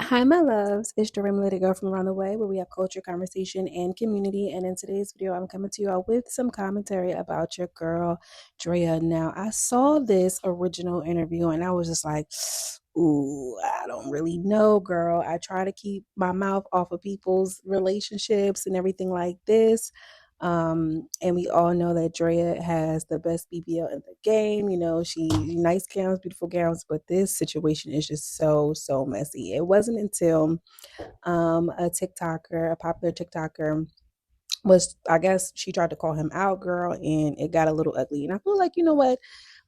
Hi, my loves. It's Draya, Little Girl from Around the Way, where we have culture, conversation, and community. And in today's video, I'm coming to you all with some commentary about your girl, Draya. Now, I saw this original interview and I was just like, ooh, I don't really know, girl. I try to keep my mouth off of people's relationships and everything like this. And we all know that Drea has the best BBL in the game. She nice gowns, beautiful gowns, but this situation is just so messy. It wasn't until a popular TikToker was, I guess she tried to call him out, girl, and it got a little ugly. And I feel like, you know what?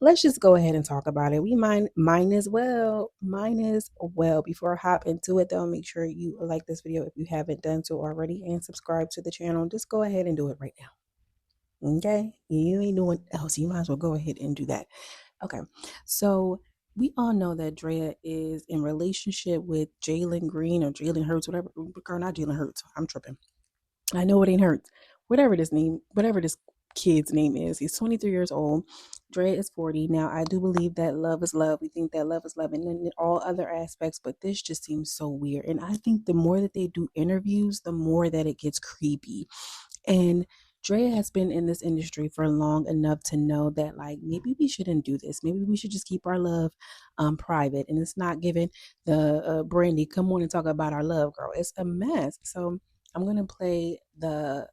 Let's just go ahead and talk about it. We mine as well. Mine as well. Before I hop into it though, make sure you like this video if you haven't done so already and subscribe to the channel. Just go ahead and do it right now. Okay? You ain't doing else. You might as well go ahead and do that. Okay. So we all know that Drea is in relationship with Jalen Green or Jalen Hurts, whatever. Girl, not Jalen Hurts. I'm tripping. I know it ain't Hurts. Whatever this kid's name is. He's 23 years old. Dre is 40. Now, I do believe that love is love. We think that love is love and in all other aspects, but this just seems so weird. And I think the more that they do interviews, the more that it gets creepy. And Drea has been in this industry for long enough to know that, like, maybe we shouldn't do this. Maybe we should just keep our love private. And it's not giving the Brandy, come on and talk about our love, girl. It's a mess. So I'm going to play the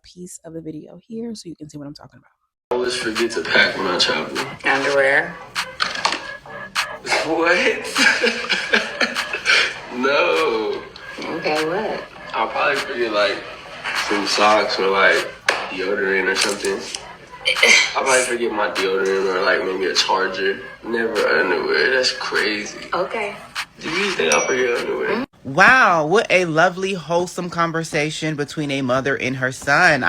piece of the video here so you can see what I'm talking about. I always forget to pack when I travel. Underwear? What? No. Okay, what? I'll probably forget like some socks or like deodorant or something. I'll probably forget my deodorant or like maybe a charger. Never underwear. That's crazy. Okay. Do you think I'll forget underwear? Wow, what a lovely, wholesome conversation between a mother and her son.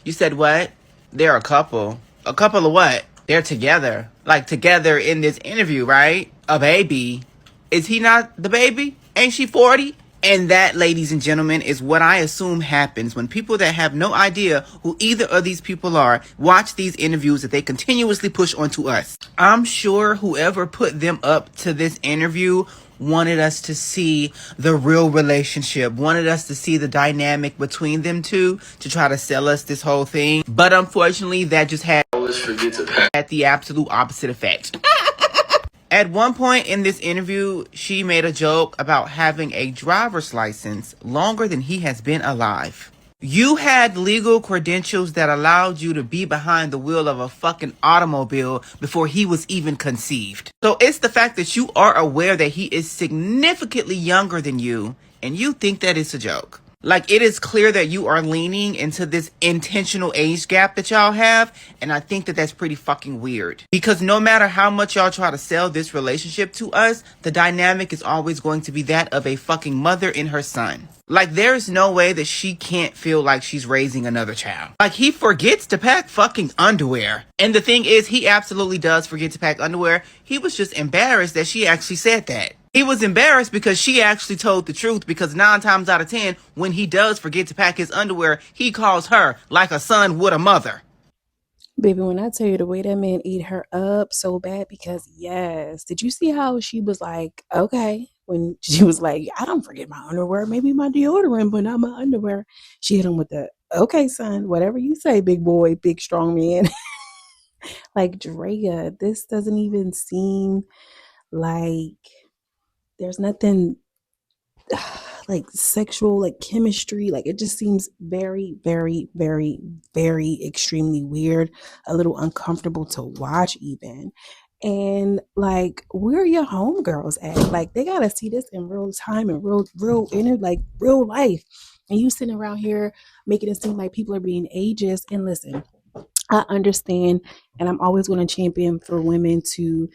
You said what? They're a couple. A couple of what? They're together. Like together in this interview, right? A baby. Is he not the baby? Ain't she 40? And that, ladies and gentlemen, is what I assume happens when people that have no idea who either of these people are watch these interviews that they continuously push onto us. I'm sure whoever put them up to this interview wanted us to see the real relationship, wanted us to see the dynamic between them two to try to sell us this whole thing. But unfortunately, that just had the absolute opposite effect. At one point in this interview, she made a joke about having a driver's license longer than he has been alive. You had legal credentials that allowed you to be behind the wheel of a fucking automobile before he was even conceived. So it's the fact that you are aware that he is significantly younger than you, and you think that it's a joke. Like, it is clear that you are leaning into this intentional age gap that y'all have, and I think that that's pretty fucking weird. Because no matter how much y'all try to sell this relationship to us, the dynamic is always going to be that of a fucking mother and her son. Like, there's no way that she can't feel like she's raising another child. Like, he forgets to pack fucking underwear. And the thing is, he absolutely does forget to pack underwear. He was just embarrassed that she actually said that. He was embarrassed because she actually told the truth, because 9 times out of 10, when he does forget to pack his underwear, he calls her like a son would a mother. Baby, when I tell you the way that man ate her up so bad, because yes, did you see how she was like, okay, when she was like, I don't forget my underwear, maybe my deodorant, but not my underwear. She hit him with the, okay, son, whatever you say, big boy, big strong man. Like, Drea, this doesn't even seem like there's nothing like sexual, like chemistry. Like, it just seems very extremely weird, a little uncomfortable to watch even. And like, where are your homegirls at? Like, they gotta see this in real time and real in like real life. And you sitting around here making it seem like people are being ageist. And listen, I understand, and I'm always going to champion for women to,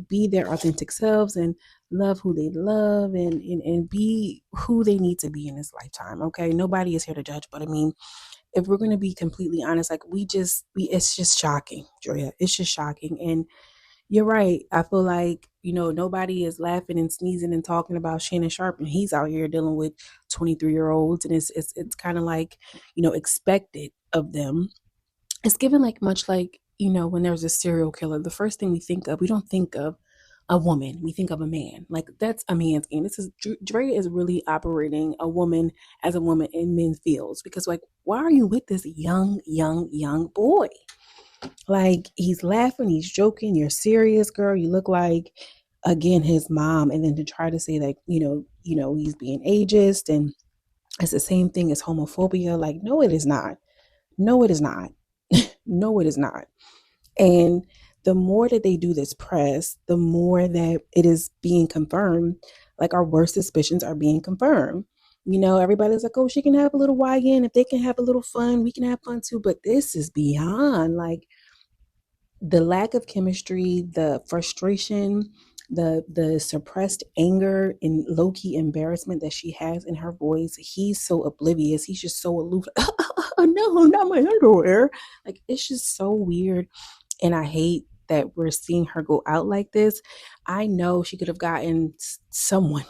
be their authentic selves and love who they love and be who they need to be in this lifetime. Okay, nobody is here to judge, but I mean, if we're going to be completely honest, like it's just shocking, Drea. It's just shocking, and you're right. I feel like nobody is laughing and sneezing and talking about Shannon Sharp, and he's out here dealing with 23-year-olds, and it's kind of like expected of them. It's given like much like, when there's a serial killer, the first thing we don't think of a woman, we think of a man. Like that's a man's game. This is Dre is really operating a woman as a woman in men's fields because like why are you with this young boy? Like he's laughing, he's joking, you're serious, girl. You look like again his mom, and then to try to say like he's being ageist and it's the same thing as homophobia. Like no, it is not. No, it is not. No, it is not. And the more that they do this press, the more that it is being confirmed, like our worst suspicions are being confirmed. Everybody's like, oh, she can have a little YN. If they can have a little fun, we can have fun too. But this is beyond like the lack of chemistry, the frustration, the suppressed anger and low key embarrassment that she has in her voice. He's so oblivious. He's just so aloof. No, not my underwear. Like it's just so weird. And I hate that we're seeing her go out like this. I know she could have gotten someone,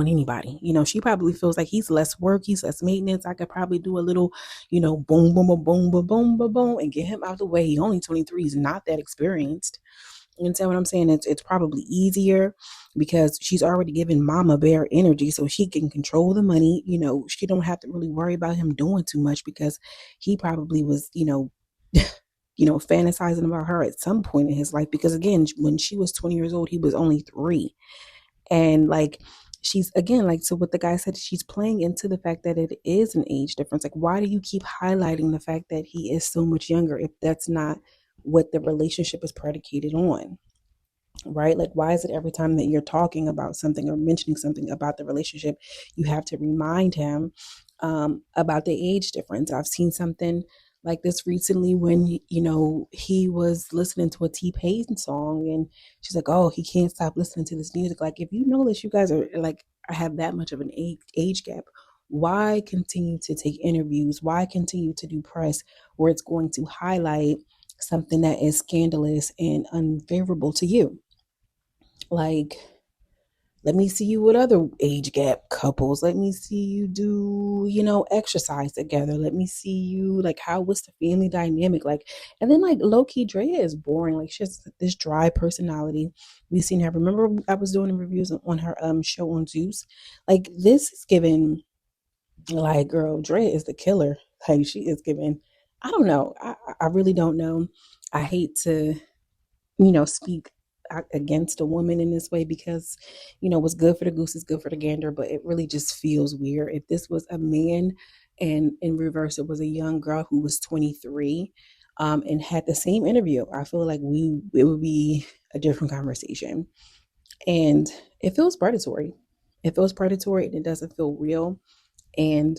anybody. She probably feels like he's less work, he's less maintenance. I could probably do a little, boom, boom, boom, boom, boom, boom, boom, boom, and get him out of the way. He only 23, he's not that experienced. You understand what I'm saying? It's probably easier because she's already given Mama Bear energy, so she can control the money. She don't have to really worry about him doing too much because he probably was, fantasizing about her at some point in his life. Because again, when she was 20 years old, he was only 3, and like she's again like so what the guy said, she's playing into the fact that it is an age difference. Like why do you keep highlighting the fact that he is so much younger if that's not what the relationship is predicated on? Right? Like why is it every time that you're talking about something or mentioning something about the relationship you have to remind him about the age difference? I've seen something like this recently when he was listening to a T-Pain song and she's like, oh, he can't stop listening to this music. Like if you know that you guys are like have that much of an age gap, why continue to take interviews? Why continue to do press where it's going to highlight something that is scandalous and unfavorable to you? Like, let me see you with other age gap couples. Let me see you do, exercise together. Let me see you like what's the family dynamic like? And then like low key Draya is boring. Like she has this dry personality. We've seen her. Remember I was doing the reviews on her show on Zeus. Like this is given like girl, Draya is the killer. Like she is given. I don't know. I really don't know. I hate to speak against a woman in this way because, what's good for the goose is good for the gander, but it really just feels weird. If this was a man and in reverse, it was a young girl who was 23 and had the same interview, I feel like it would be a different conversation. And it feels predatory. It feels predatory and it doesn't feel real. And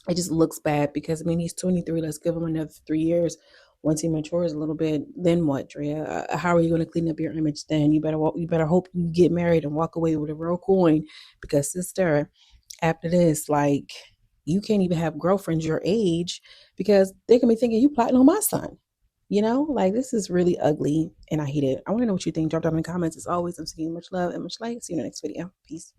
it just looks bad because he's 23. Let's give him another 3 years. Once he matures a little bit, then what, Drea? How are you going to clean up your image then? You better hope you get married and walk away with a real coin because sister, after this, like you can't even have girlfriends your age because they're gonna be thinking you plotting on my son. Like this is really ugly and I hate it. I want to know what you think. Drop down in the comments. As always, I'm sending you much love and much light. See you in the next video. Peace.